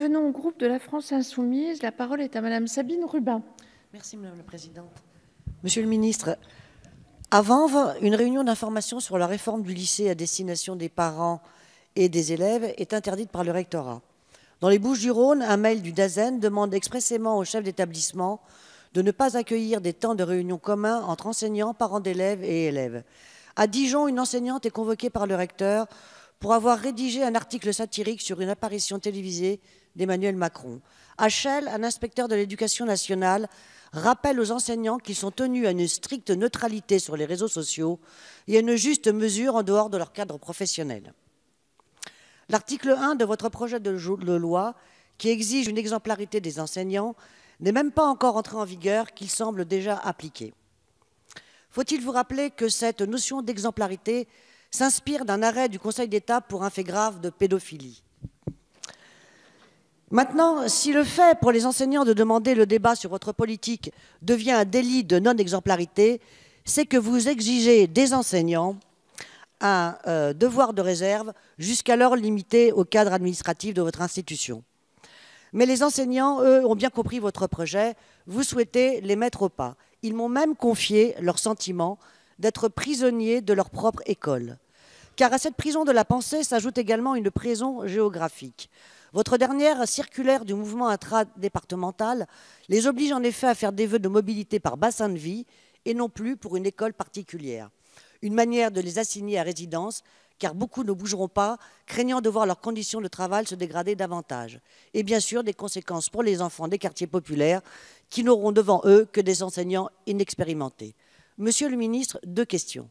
Venons au groupe de la France Insoumise. La parole est à Madame Sabine Rubin. Merci Madame la Présidente. Monsieur le Ministre, à Vanves, une réunion d'information sur la réforme du lycée à destination des parents et des élèves est interdite par le rectorat. Dans les Bouches-du-Rhône, un mail du DAZEN demande expressément au chef d'établissement de ne pas accueillir des temps de réunion communs entre enseignants, parents d'élèves et élèves. À Dijon, une enseignante est convoquée par le recteur pour avoir rédigé un article satirique sur une apparition télévisée d'Emmanuel Macron. À Chelles, un inspecteur de l'éducation nationale rappelle aux enseignants qu'ils sont tenus à une stricte neutralité sur les réseaux sociaux et à une juste mesure en dehors de leur cadre professionnel. L'article 1 de votre projet de loi, qui exige une exemplarité des enseignants, n'est même pas encore entré en vigueur, qu'il semble déjà appliqué. Faut-il vous rappeler que cette notion d'exemplarité s'inspire d'un arrêt du Conseil d'État pour un fait grave de pédophilie? Maintenant, si le fait pour les enseignants de demander le débat sur votre politique devient un délit de non-exemplarité, c'est que vous exigez des enseignants un devoir de réserve jusqu'alors limité au cadre administratif de votre institution. Mais les enseignants, eux, ont bien compris votre projet. Vous souhaitez les mettre au pas. Ils m'ont même confié leur sentiment d'être prisonniers de leur propre école. Car à cette prison de la pensée s'ajoute également une prison géographique. Votre dernière circulaire du mouvement intradépartemental les oblige en effet à faire des vœux de mobilité par bassin de vie et non plus pour une école particulière. Une manière de les assigner à résidence, car beaucoup ne bougeront pas, craignant de voir leurs conditions de travail se dégrader davantage. Et bien sûr, des conséquences pour les enfants des quartiers populaires qui n'auront devant eux que des enseignants inexpérimentés. Monsieur le ministre, 2 questions.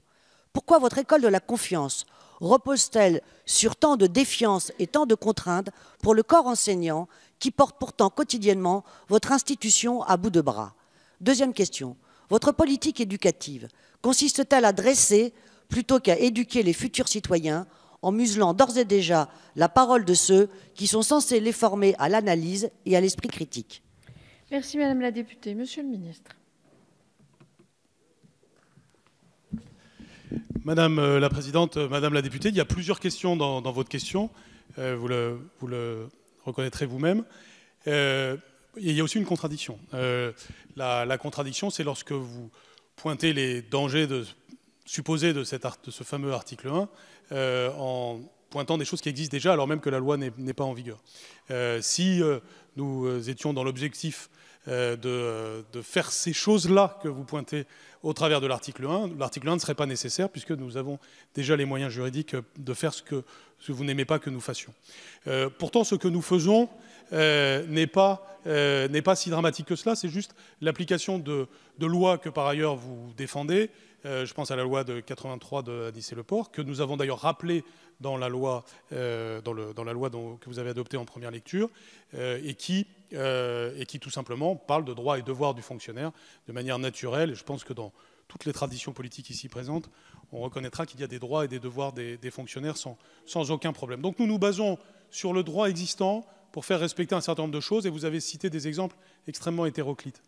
Pourquoi votre école de la confiance repose-t-elle sur tant de défiance et tant de contraintes pour le corps enseignant qui porte pourtant quotidiennement votre institution à bout de bras? 2e question. Votre politique éducative consiste-t-elle à dresser plutôt qu'à éduquer les futurs citoyens en muselant d'ores et déjà la parole de ceux qui sont censés les former à l'analyse et à l'esprit critique? Merci Madame la députée. Monsieur le ministre. Madame la Présidente, Madame la députée, il y a plusieurs questions dans votre question. Vous le reconnaîtrez vous-même. Il y a aussi une contradiction. La contradiction, c'est lorsque vous pointez les dangers supposés de ce fameux article 1 en pointant des choses qui existent déjà alors même que la loi n'est pas en vigueur. Si nous étions dans l'objectif de faire ces choses-là que vous pointez au travers de l'article 1 ne serait pas nécessaire puisque nous avons déjà les moyens juridiques de faire ce que vous n'aimez pas que nous fassions. Pourtant, ce que nous faisons n'est pas si dramatique que cela, c'est juste l'application de lois que par ailleurs vous défendez. Je pense à la loi de 83 de Nice-et-le-Port, que nous avons d'ailleurs rappelée dans la loi, que vous avez adoptée en première lecture, et qui tout simplement parle de droits et devoirs du fonctionnaire de manière naturelle. Et je pense que dans toutes les traditions politiques ici présentes, on reconnaîtra qu'il y a des droits et des devoirs des fonctionnaires sans aucun problème. Donc nous nous basons sur le droit existant pour faire respecter un certain nombre de choses, et vous avez cité des exemples extrêmement hétéroclites.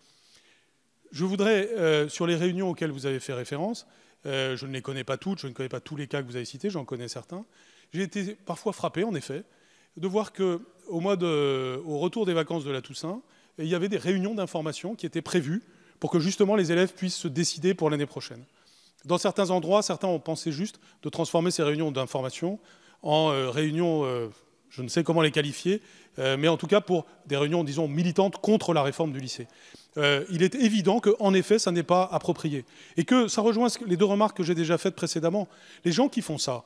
Je voudrais, sur les réunions auxquelles vous avez fait référence, je ne les connais pas toutes, je ne connais pas tous les cas que vous avez cités, j'en connais certains. J'ai été parfois frappé, en effet, de voir qu'au retour des vacances de la Toussaint, il y avait des réunions d'information qui étaient prévues pour que justement les élèves puissent se décider pour l'année prochaine. Dans certains endroits, certains ont pensé juste de transformer ces réunions d'information en réunions, je ne sais comment les qualifier, mais en tout cas pour des réunions, disons, militantes contre la réforme du lycée. Il est évident qu'en effet, ça n'est pas approprié. Et que ça rejoint les 2 remarques que j'ai déjà faites précédemment. Les gens qui font ça,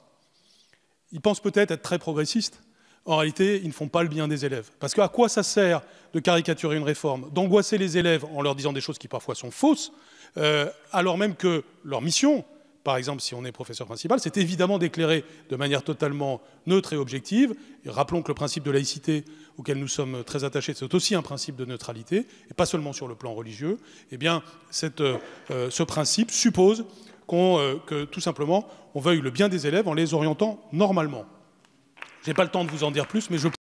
ils pensent peut-être être très progressistes. En réalité, ils ne font pas le bien des élèves. Parce qu'à quoi ça sert de caricaturer une réforme, d'angoisser les élèves en leur disant des choses qui parfois sont fausses, alors même que leur mission, par exemple, si on est professeur principal, c'est évidemment d'éclairer de manière totalement neutre et objective. Et rappelons que le principe de laïcité, auquel nous sommes très attachés, c'est aussi un principe de neutralité, et pas seulement sur le plan religieux. Eh bien, ce principe suppose que, tout simplement, on veuille le bien des élèves en les orientant normalement. Je n'ai pas le temps de vous en dire plus, mais je